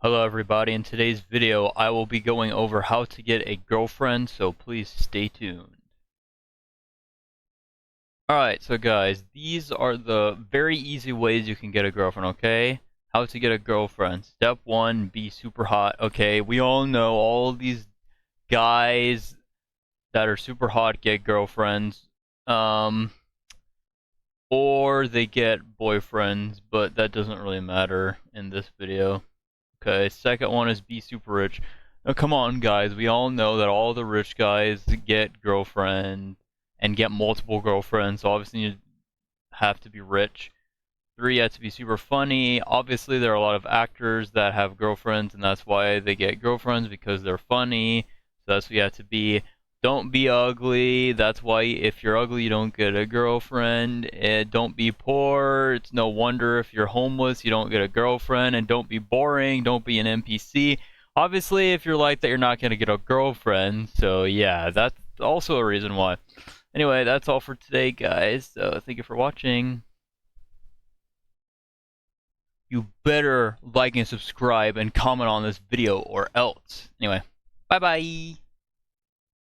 Hello everybody, in today's video I will be going over how to get a girlfriend, so please stay tuned. Alright, so guys, these are the very easy ways you can get a girlfriend, okay? How to get a girlfriend. Step 1, be super hot. Okay, we all know all these guys that are super hot get girlfriends. Or they get boyfriends, but that doesn't really matter in this video. Okay, second one is be super rich. Now, come on, guys. We all know that all the rich guys get girlfriends and get multiple girlfriends. So obviously you have to be rich. 3, you have to be super funny. Obviously, there are a lot of actors that have girlfriends, and that's why they get girlfriends because they're funny. So that's what you have to be. Don't be ugly. That's why if you're ugly, you don't get a girlfriend. And don't be poor. It's no wonder if you're homeless, you don't get a girlfriend. And don't be boring. Don't be an NPC. Obviously, if you're like that, you're not going to get a girlfriend. So yeah, that's also a reason why. Anyway, that's all for today, guys. So thank you for watching. You better like and subscribe and comment on this video or else. Anyway, bye bye.